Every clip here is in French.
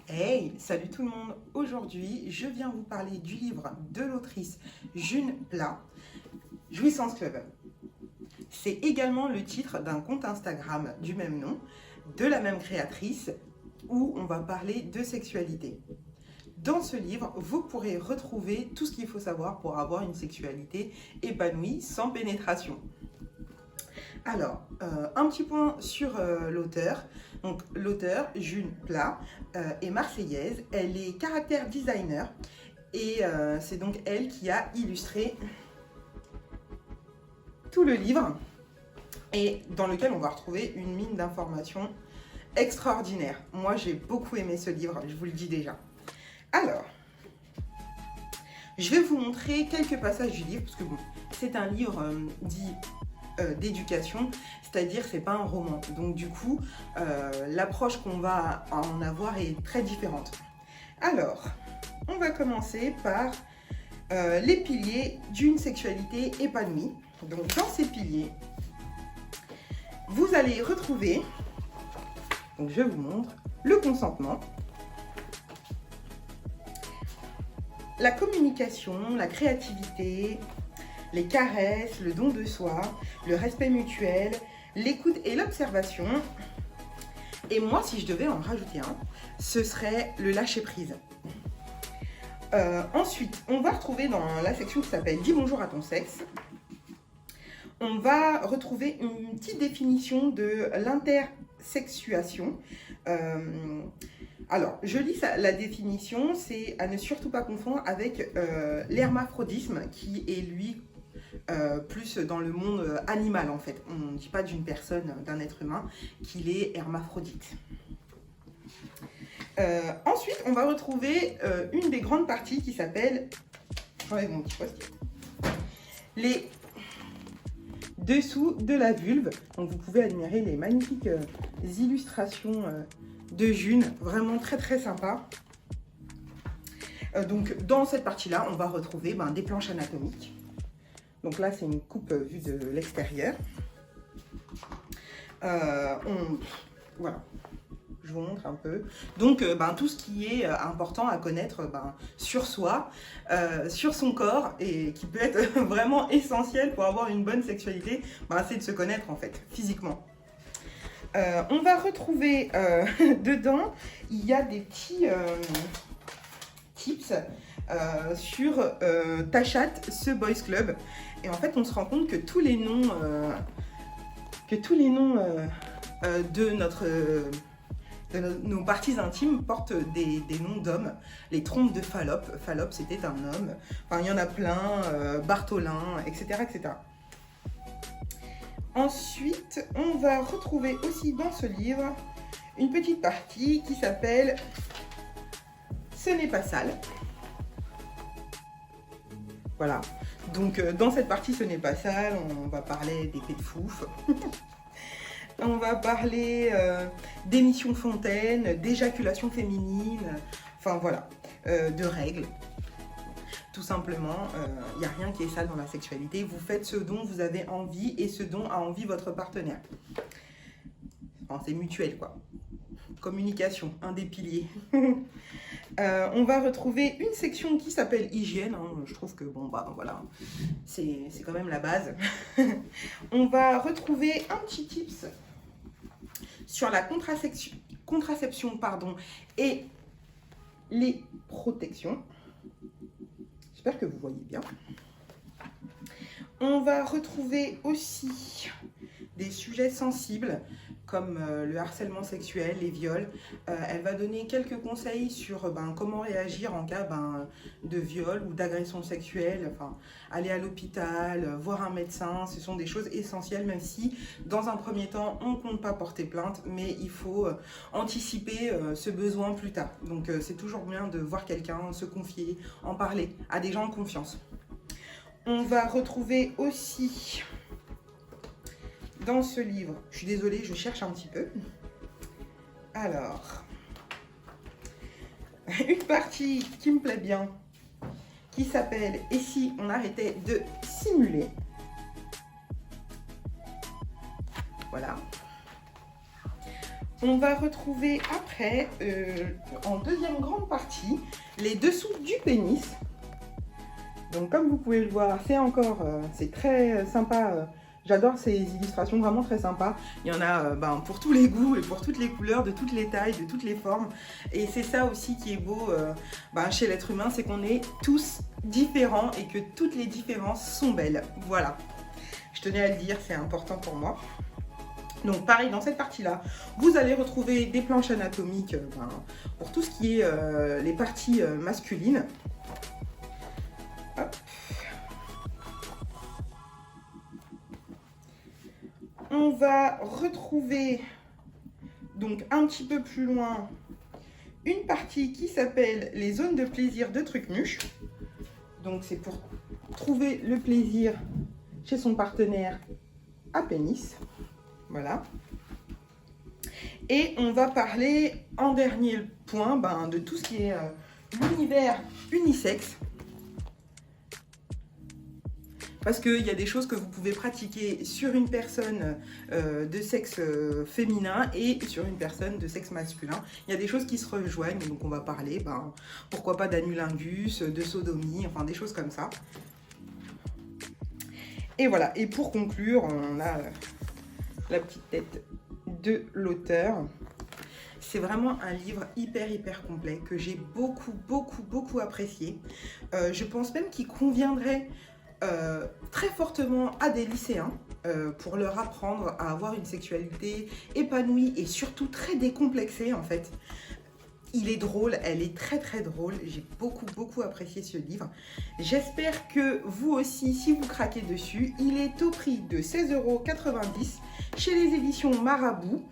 Hey, salut tout le monde! Aujourd'hui, je viens vous parler du livre de l'autrice June Pla, Jouissance Club. C'est également le titre d'un compte Instagram du même nom, de la même créatrice, où on va parler de sexualité. Dans ce livre, vous pourrez retrouver tout ce qu'il faut savoir pour avoir une sexualité épanouie sans pénétration. Alors, un petit point sur l'auteur. Donc, l'auteur, June Pla, est marseillaise. Elle est caractère designer et c'est donc elle qui a illustré tout le livre et dans lequel on va retrouver une mine d'informations extraordinaire. Moi, j'ai beaucoup aimé ce livre, je vous le dis déjà. Alors, je vais vous montrer quelques passages du livre parce que bon, c'est un livre dit d'éducation, c'est-à-dire c'est pas un roman. Donc du coup, l'approche qu'on va en avoir est très différente. Alors, on va commencer par les piliers d'une sexualité épanouie. Donc dans ces piliers, vous allez retrouver, donc je vous montre, le consentement, la communication, la créativité, les caresses, le don de soi, le respect mutuel, l'écoute et l'observation. Et moi, si je devais en rajouter un, ce serait le lâcher-prise. Ensuite, on va retrouver dans la section qui s'appelle « Dis bonjour à ton sexe », on va retrouver une petite définition de l'intersexuation. Alors, je lis la définition, c'est à ne surtout pas confondre avec l'hermaphrodisme, qui est lui plus dans le monde animal en fait. On ne dit pas d'une personne, d'un être humain, qu'il est hermaphrodite. Ensuite, on va retrouver une des grandes parties qui s'appelle les dessous de la vulve. Donc vous pouvez admirer les magnifiques illustrations de June, vraiment très très sympa. Donc dans cette partie-là, on va retrouver des planches anatomiques. Donc là, c'est une coupe vue de l'extérieur. Voilà, je vous montre un peu. Donc tout ce qui est important à connaître sur soi, sur son corps, et qui peut être vraiment essentiel pour avoir une bonne sexualité, c'est de se connaître en fait, physiquement. On va retrouver dedans, il y a des petits tips sur Ta chatte, ce boys club. Et en fait, on se rend compte que tous les noms, de nos parties intimes portent des noms d'hommes. Les trompes de Fallope, Fallope c'était un homme. Enfin, il y en a plein, Bartholin, etc., etc. Ensuite, on va retrouver aussi dans ce livre une petite partie qui s'appelle « Ce n'est pas sale ». Voilà, donc dans cette partie, ce n'est pas sale, on va parler d'épée de fouf. On va parler d'émissions fontaine, d'éjaculation féminine, enfin voilà, de règles. Tout simplement, il n'y a rien qui est sale dans la sexualité. Vous faites ce dont vous avez envie et ce dont a envie votre partenaire. Enfin, c'est mutuel quoi. Communication, un des piliers. On va retrouver une section qui s'appelle hygiène. Je trouve que voilà, c'est quand même la base. On va retrouver un petit tips sur la contraception et les protections. J'espère que vous voyez bien. On va retrouver aussi des sujets sensibles comme le harcèlement sexuel, les viols. Elle va donner quelques conseils sur comment réagir en cas de viol ou d'agression sexuelle. Enfin, aller à l'hôpital, voir un médecin, ce sont des choses essentielles, même si dans un premier temps, on ne compte pas porter plainte, mais il faut anticiper ce besoin plus tard. Donc c'est toujours bien de voir quelqu'un, se confier, en parler à des gens de confiance. On va retrouver aussi dans ce livre, je suis désolée, je cherche un petit peu. Alors, une partie qui me plaît bien, qui s'appelle « Et si on arrêtait de simuler ?» Voilà. On va retrouver après, en deuxième grande partie, les dessous du pénis. Donc comme vous pouvez le voir, c'est très sympa. J'adore ces illustrations, vraiment très sympas. Il y en a pour tous les goûts et pour toutes les couleurs, de toutes les tailles, de toutes les formes. Et c'est ça aussi qui est beau chez l'être humain, c'est qu'on est tous différents et que toutes les différences sont belles. Voilà, je tenais à le dire, c'est important pour moi. Donc pareil, dans cette partie-là, vous allez retrouver des planches anatomiques pour tout ce qui est les parties masculines. Hop. On va retrouver, donc un petit peu plus loin, une partie qui s'appelle les zones de plaisir de Trucmuche. Donc c'est pour trouver le plaisir chez son partenaire à pénis. Voilà. Et on va parler en dernier point de tout ce qui est l'univers unisexe. Parce qu'il y a des choses que vous pouvez pratiquer sur une personne de sexe féminin et sur une personne de sexe masculin. Il y a des choses qui se rejoignent, donc on va parler, pourquoi pas d'anulingus, de sodomie, enfin des choses comme ça. Et voilà, et pour conclure, on a la petite tête de l'auteur. C'est vraiment un livre hyper complet que j'ai beaucoup apprécié. Je pense même qu'il conviendrait très fortement à des lycéens pour leur apprendre à avoir une sexualité épanouie et surtout très décomplexée en fait. Il est drôle, elle est très drôle, j'ai beaucoup apprécié ce livre. J'espère que vous aussi, si vous craquez dessus, il est au prix de 16,90 € chez les éditions Marabout.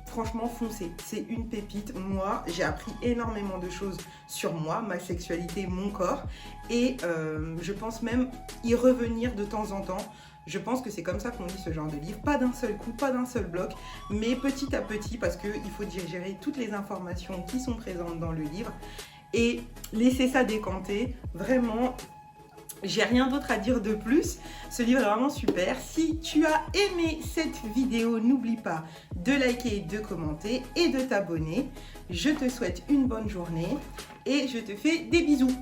Franchement, foncez, c'est une pépite. Moi, j'ai appris énormément de choses sur moi, ma sexualité, mon corps. Et je pense même y revenir de temps en temps. Je pense que c'est comme ça qu'on lit ce genre de livre. Pas d'un seul coup, pas d'un seul bloc, mais petit à petit parce qu'il faut digérer toutes les informations qui sont présentes dans le livre et laisser ça décanter. Vraiment, j'ai rien d'autre à dire de plus. Ce livre est vraiment super. Si tu as aimé cette vidéo, n'oublie pas de liker, de commenter et de t'abonner. Je te souhaite une bonne journée et je te fais des bisous.